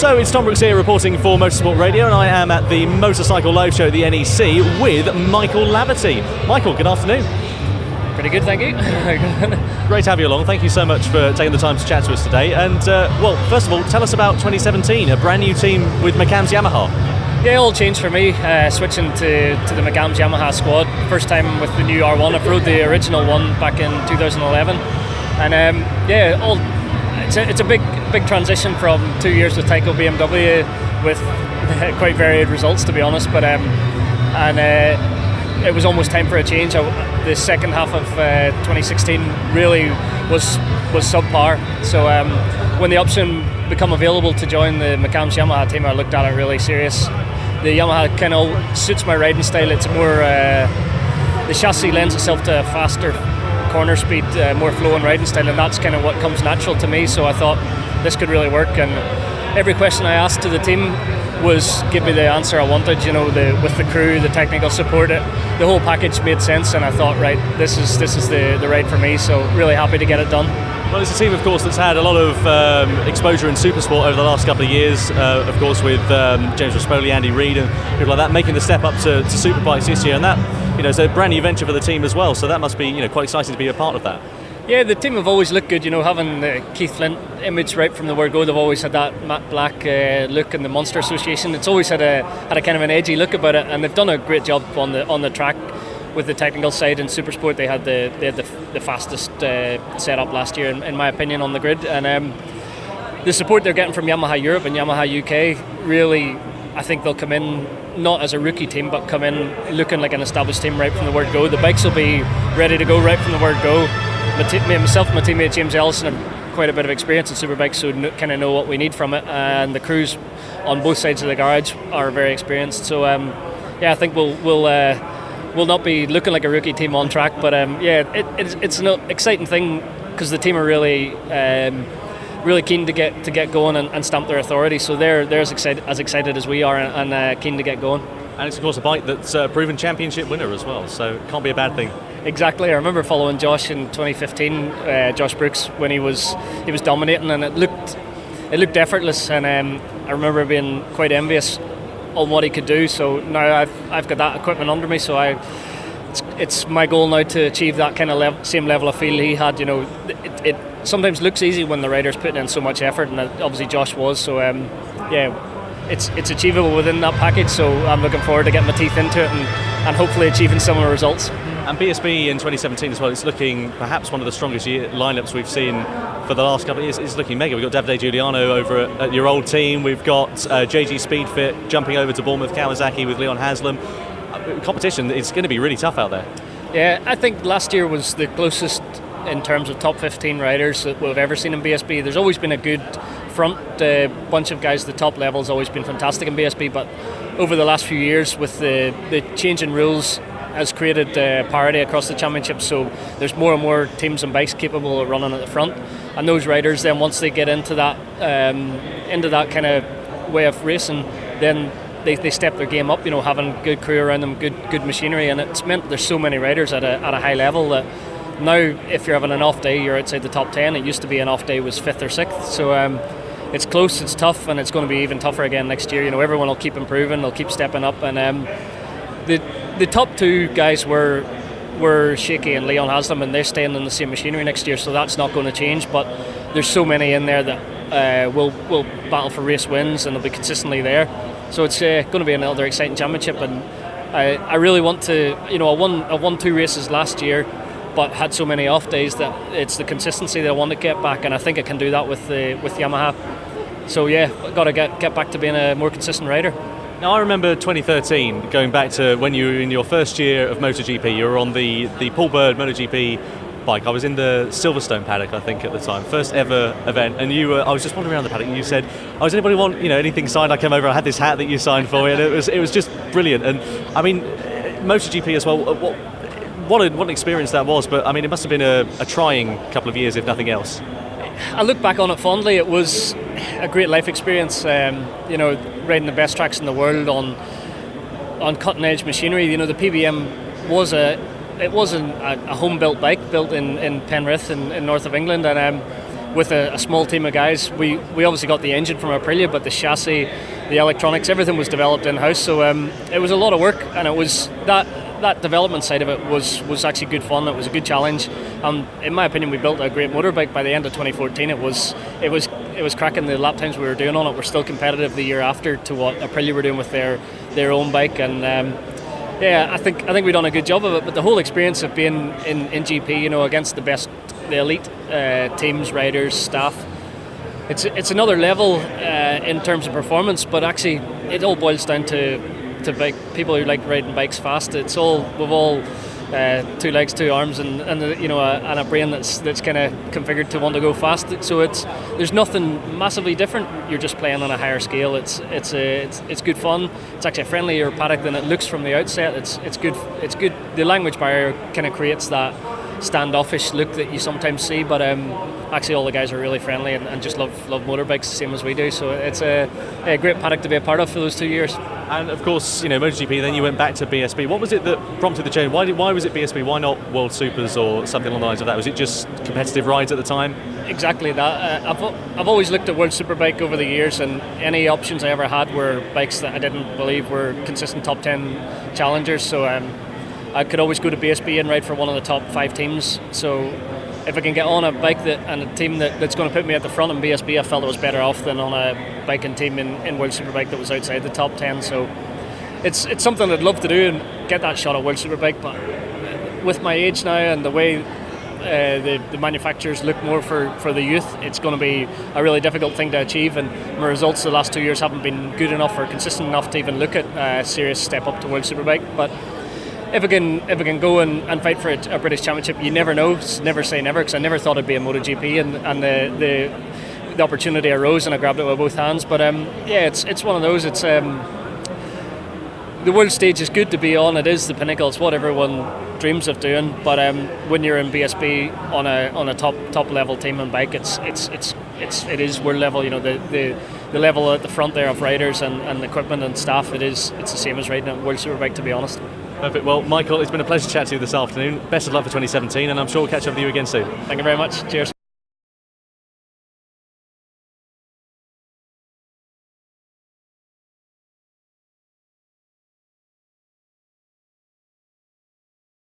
So it's Tom Brooks here reporting for Motorsport Radio, and I am at the Motorcycle Live Show, the NEC, with Michael Laverty. Michael, good afternoon. Pretty good, thank you. Great to have you along. Thank you so much for taking the time to chat to us today. And, well, first of all, tell us about 2017, a brand new team with McAms Yamaha. Yeah, all changed for me, switching to the McAms Yamaha squad. First time with the new R1. I've rode the original one back in 2011. And, it's a big transition from 2 years with Tyco BMW with quite varied results, to be honest. But it was almost time for a change. The second half of 2016 really was subpar. So when the option became available to join the McAms Yamaha team, I looked at it really serious. The Yamaha kind of suits my riding style. It's more the chassis lends itself to a faster corner speed, more flowing riding style, and that's kind of what comes natural to me. So I thought this could really work, and every question I asked to the team was give me the answer I wanted. You know, with the crew, the technical support, the whole package made sense, and I thought, right, this is the ride for me. So really happy to get it done. Well, it's a team, of course, that's had a lot of exposure in Supersport over the last couple of years, of course, with James Rispoli, Andy Reid, and people like that, making the step up to Superbikes this year, and that, you know, is a brand new venture for the team as well. So that must be, you know, quite exciting to be a part of that. Yeah, the team have always looked good. You know, having the Keith Flint image right from the word go, they've always had that matte black look in the Monster Association. It's always had a kind of an edgy look about it, and they've done a great job on the track. With the technical side in Supersport, they had the fastest setup last year, in my opinion, on the grid. And the support they're getting from Yamaha Europe and Yamaha UK, really, I think they'll come in not as a rookie team, but come in looking like an established team right from the word go. The bikes will be ready to go right from the word go. Myself and my teammate James Ellison have quite a bit of experience in Superbikes, so kind of know what we need from it. And the crews on both sides of the garage are very experienced. So I think we'll not be looking like a rookie team on track, but it's an exciting thing because the team are really keen to get going and stamp their authority. So they're as excited as we are and keen to get going. And it's of course a bike that's a proven championship winner as well, so it can't be a bad thing. Exactly. I remember following Josh in 2015, Josh Brooks, when he was dominating, and it looked effortless, and I remember being quite envious on what he could do. So now I've got that equipment under me, so it's my goal now to achieve that kind of same level of feel he had. You know, it sometimes looks easy when the rider's putting in so much effort, and obviously Josh was. So it's achievable within that package. So I'm looking forward to getting my teeth into it and hopefully achieving similar results. And BSB in 2017 as well, it's looking perhaps one of the strongest lineups we've seen for the last couple of years. It's looking mega. We've got Davide Giuliano over at your old team. We've got JG Speedfit jumping over to Bournemouth Kawasaki with Leon Haslam. Competition, it's going to be really tough out there. Yeah, I think last year was the closest in terms of top 15 riders that we've ever seen in BSB. There's always been a good front bunch of guys. The top level's always been fantastic in BSB, but over the last few years with the change in rules has created parity across the championship, so there's more and more teams and bikes capable of running at the front, and those riders then once they get into that kind of way of racing, then they step their game up, you know, having good crew around them, good machinery, and it's meant there's so many riders at a high level that now if you're having an off day you're outside the top 10. It used to be an off day was 5th or 6th, so it's close, it's tough, and it's going to be even tougher again next year. You know, everyone will keep improving, they'll keep stepping up, and the top two guys were Shaky and Leon Haslam, and they're staying in the same machinery next year, so that's not going to change. But there's so many in there that will battle for race wins, and they'll be consistently there. So it's going to be another exciting championship, and I really want to, you know, I won 2 races last year, but had so many off days that it's the consistency that I want to get back, and I think I can do that with Yamaha. So yeah, I've got to get back to being a more consistent rider. Now I remember 2013, going back to when you were in your first year of MotoGP. You were on the Paul Bird MotoGP bike. I was in the Silverstone paddock, I think, at the time, first ever event. And I was just wandering around the paddock, and you said, "Oh, does anybody want, you know, anything signed?" I came over, I had this hat that you signed for me, and it was just brilliant. And I mean, MotoGP as well. What an experience that was. But I mean, it must have been a trying couple of years, if nothing else. I look back on it fondly. It was a great life experience. You know, riding the best tracks in the world on cutting edge machinery. You know, the PBM was a home built bike built in Penrith in north of England, and with a small team of guys. We obviously got the engine from Aprilia, but the chassis, the electronics, everything was developed in-house. So it was a lot of work, and it was that development side of it was actually good fun. It was a good challenge, and in my opinion, we built a great motorbike. By the end of 2014, it was cracking. The lap times we were doing on it were still competitive the year after to what Aprilia were doing with their own bike, and I think we've done a good job of it. But the whole experience of being in GP, against the elite teams, riders, staff, it's another level in terms of performance. But actually, it all boils down to bike people who like riding bikes fast. We've all 2 legs, 2 arms, and a brain that's kind of configured to want to go fast. So there's nothing massively different. You're just playing on a higher scale. It's good fun. It's actually a friendlier paddock than it looks from the outset. It's good. The language barrier kind of creates that standoffish look that you sometimes see, but actually all the guys are really friendly and just love motorbikes the same as we do. So it's a great paddock to be a part of for those 2 years. And of course, MotoGP, then you went back to BSB. What was it that prompted the change? Why was it BSB? Why not World Supers or something along the lines of that? Was it just competitive rides at the time? Exactly that. I've always looked at World Superbike over the years, and any options I ever had were bikes that I didn't believe were consistent top 10 challengers. So I could always go to BSB and ride for one of the top 5 teams. So if I can get on a bike and a team that's going to put me at the front in BSB, I felt it was better off than on a bike and team in World Superbike that was outside the top 10. So it's something I'd love to do and get that shot at World Superbike. But with my age now and the way the manufacturers look more for the youth, it's going to be a really difficult thing to achieve. And my results the last 2 years haven't been good enough or consistent enough to even look at a serious step up to World Superbike. But if I can go and fight for a British Championship, you never know. Never say never, because I never thought it'd be a MotoGP, and the opportunity arose and I grabbed it with both hands. But it's one of those. It's the world stage is good to be on. It is the pinnacle. It's what everyone dreams of doing. But when you're in BSB on a top level team and bike, it is world level. The level at the front there of riders and equipment and staff. It's the same as riding a World Superbike, to be honest. Perfect. Well, Michael, it's been a pleasure to chat to you this afternoon. Best of luck for 2017, and I'm sure we'll catch up with you again soon. Thank you very much. Cheers.